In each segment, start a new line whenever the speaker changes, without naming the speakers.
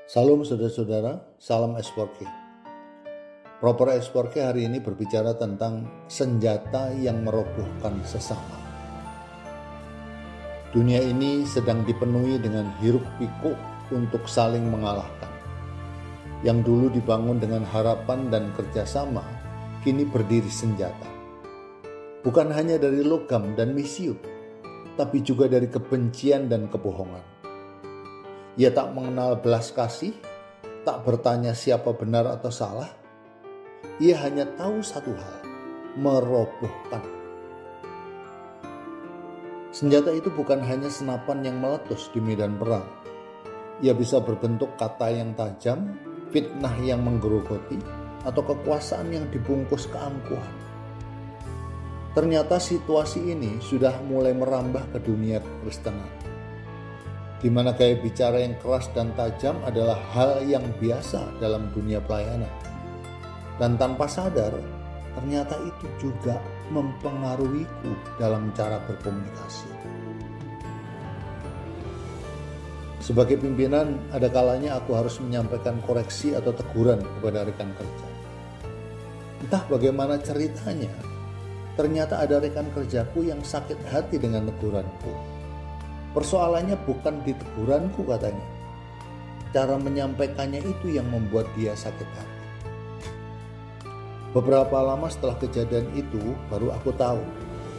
Salam saudara-saudara, salam S4K. Proper S4K hari ini berbicara tentang senjata yang merobohkan sesama. Dunia ini sedang dipenuhi dengan hiruk-pikuk untuk saling mengalahkan. Yang dulu dibangun dengan harapan dan kerjasama, kini berdiri senjata. Bukan hanya dari logam dan misiu, tapi juga dari kebencian dan kebohongan. Ia tak mengenal belas kasih, tak bertanya siapa benar atau salah. Ia hanya tahu satu hal, merobohkan. Senjata itu bukan hanya senapan yang meletus di medan perang. Ia bisa berbentuk kata yang tajam, fitnah yang menggerogoti, atau kekuasaan yang dibungkus keangkuhan. Ternyata situasi ini sudah mulai merambah ke dunia kekristenan, di mana gaya bicara yang keras dan tajam adalah hal yang biasa dalam dunia pelayanan. Dan tanpa sadar, ternyata itu juga mempengaruhiku dalam cara berkomunikasi. Sebagai pimpinan, ada kalanya aku harus menyampaikan koreksi atau teguran kepada rekan kerja. Entah bagaimana ceritanya, ternyata ada rekan kerjaku yang sakit hati dengan teguranku. Persoalannya bukan di teguranku katanya. Cara menyampaikannya itu yang membuat dia sakit hati. Beberapa lama setelah kejadian itu, baru aku tahu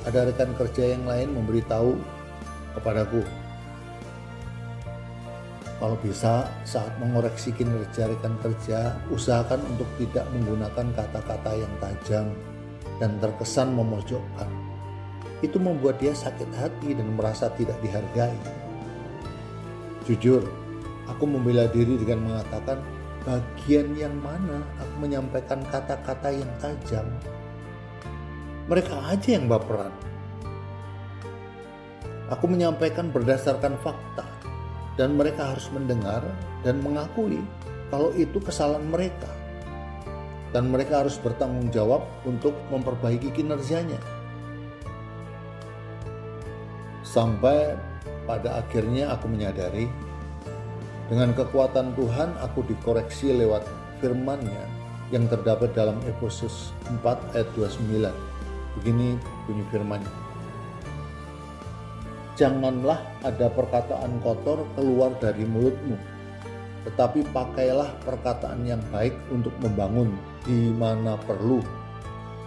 ada rekan kerja yang lain memberitahu kepadaku, kalau bisa saat mengoreksi kinerja rekan kerja, usahakan untuk tidak menggunakan kata-kata yang tajam dan terkesan memojokkan. Itu membuat dia sakit hati dan merasa tidak dihargai. Jujur, aku membela diri dengan mengatakan, bagian yang mana aku menyampaikan kata-kata yang tajam? Mereka aja yang baperan. Aku menyampaikan berdasarkan fakta, dan mereka harus mendengar dan mengakui kalau itu kesalahan mereka. Dan mereka harus bertanggung jawab untuk memperbaiki kinerjanya. Sampai pada akhirnya aku menyadari, dengan kekuatan Tuhan aku dikoreksi lewat firman-Nya yang terdapat dalam Efesus 4 ayat 29. Begini bunyi firman-Nya. Janganlah ada perkataan kotor keluar dari mulutmu, tetapi pakailah perkataan yang baik untuk membangun di mana perlu,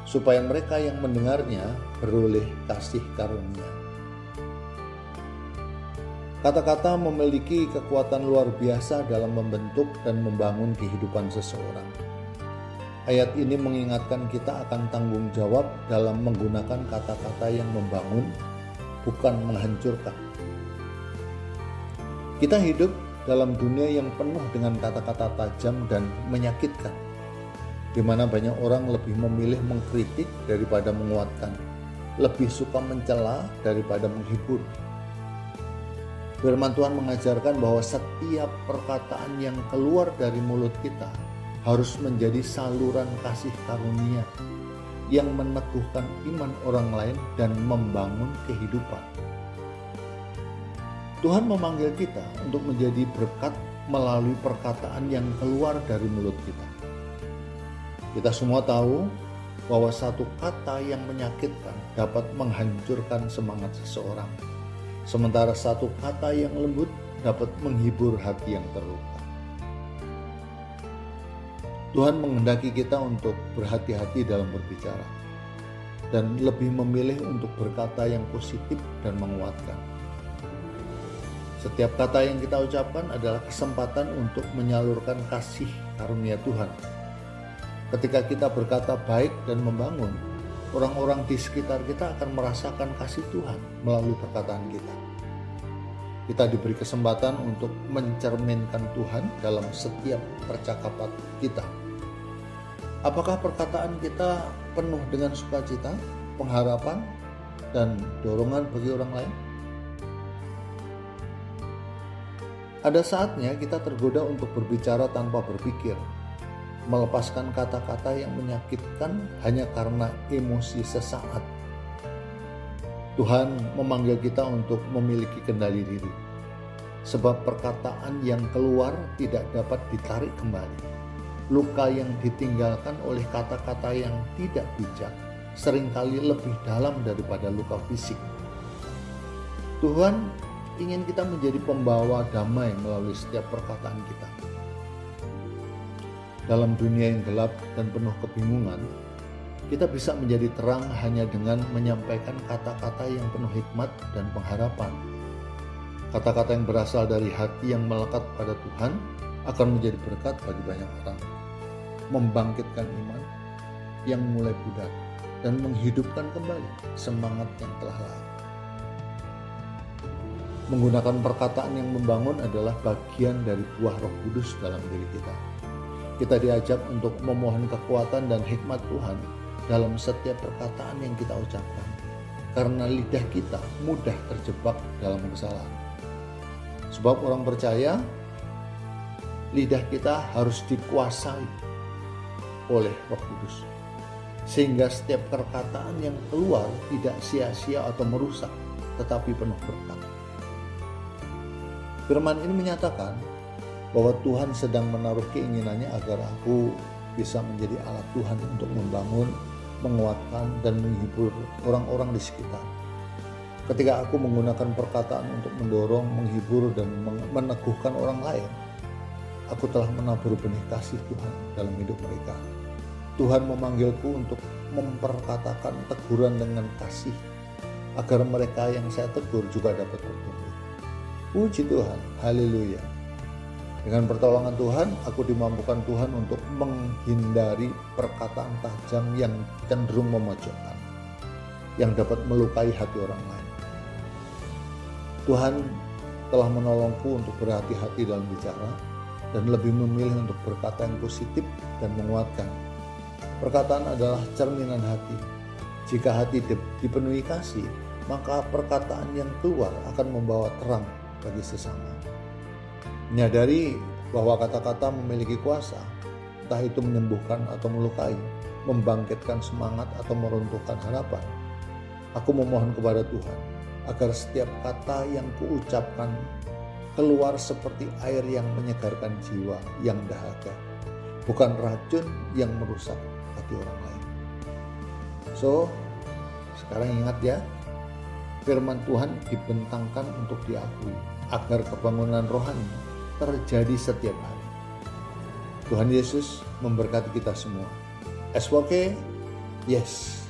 supaya mereka yang mendengarnya beroleh kasih karunia. Kata-kata memiliki kekuatan luar biasa dalam membentuk dan membangun kehidupan seseorang. Ayat ini mengingatkan kita akan tanggung jawab dalam menggunakan kata-kata yang membangun, bukan menghancurkan. Kita hidup dalam dunia yang penuh dengan kata-kata tajam dan menyakitkan, di mana banyak orang lebih memilih mengkritik daripada menguatkan, lebih suka mencela daripada menghibur. Firman Tuhan mengajarkan bahwa setiap perkataan yang keluar dari mulut kita harus menjadi saluran kasih karunia yang meneguhkan iman orang lain dan membangun kehidupan. Tuhan memanggil kita untuk menjadi berkat melalui perkataan yang keluar dari mulut kita. Kita semua tahu bahwa satu kata yang menyakitkan dapat menghancurkan semangat seseorang. Sementara satu kata yang lembut dapat menghibur hati yang terluka. Tuhan menghendaki kita untuk berhati-hati dalam berbicara dan lebih memilih untuk berkata yang positif dan menguatkan. Setiap kata yang kita ucapkan adalah kesempatan untuk menyalurkan kasih karunia Tuhan. Ketika kita berkata baik dan membangun, orang-orang di sekitar kita akan merasakan kasih Tuhan melalui perkataan kita. Kita diberi kesempatan untuk mencerminkan Tuhan dalam setiap percakapan kita. Apakah perkataan kita penuh dengan sukacita, pengharapan, dan dorongan bagi orang lain? Ada saatnya kita tergoda untuk berbicara tanpa berpikir, melepaskan kata-kata yang menyakitkan hanya karena emosi sesaat. Tuhan memanggil kita untuk memiliki kendali diri. sebab perkataan yang keluar tidak dapat ditarik kembali. Luka yang ditinggalkan oleh kata-kata yang tidak bijak seringkali lebih dalam daripada luka fisik. Tuhan ingin kita menjadi pembawa damai melalui setiap perkataan kita. Dalam dunia yang gelap dan penuh kebingungan, kita bisa menjadi terang hanya dengan menyampaikan kata-kata yang penuh hikmat dan pengharapan. Kata-kata yang berasal dari hati yang melekat pada Tuhan akan menjadi berkat bagi banyak orang, membangkitkan iman yang mulai pudar dan menghidupkan kembali semangat yang telah layu. Menggunakan perkataan yang membangun adalah bagian dari buah Roh Kudus dalam diri kita. Kita diajak untuk memohon kekuatan dan hikmat Tuhan dalam setiap perkataan yang kita ucapkan, karena lidah kita mudah terjebak dalam kesalahan. Sebab orang percaya, lidah kita harus dikuasai oleh Roh Kudus, sehingga setiap perkataan yang keluar tidak sia-sia atau merusak, tetapi penuh berkat. Firman ini menyatakan bahwa Tuhan sedang menaruh keinginannya agar aku bisa menjadi alat Tuhan untuk membangun, menguatkan, dan menghibur orang-orang di sekitar. Ketika aku menggunakan perkataan untuk mendorong, menghibur, dan meneguhkan orang lain, aku telah menabur benih kasih Tuhan dalam hidup mereka. Tuhan memanggilku untuk memperkatakan teguran dengan kasih, agar mereka yang saya tegur juga dapat bertumbuh. Puji Tuhan, haleluya. Dengan pertolongan Tuhan, aku dimampukan Tuhan untuk menghindari perkataan tajam yang cenderung memojokkan, yang dapat melukai hati orang lain. Tuhan telah menolongku untuk berhati-hati dalam bicara dan lebih memilih untuk berkata yang positif dan menguatkan. Perkataan adalah cerminan hati. Jika hati dipenuhi kasih, maka perkataan yang keluar akan membawa terang bagi sesama. Menyadari bahwa kata-kata memiliki kuasa, entah itu menyembuhkan atau melukai, membangkitkan semangat atau meruntuhkan harapan. Aku memohon kepada Tuhan agar setiap kata yang kuucapkan keluar seperti air yang menyegarkan jiwa yang dahaga, bukan racun yang merusak hati orang lain. So, sekarang ingat ya, firman Tuhan dibentangkan untuk diakui agar kebangunan rohani terjadi setiap hari. Tuhan Yesus memberkati kita semua. SWK, yes.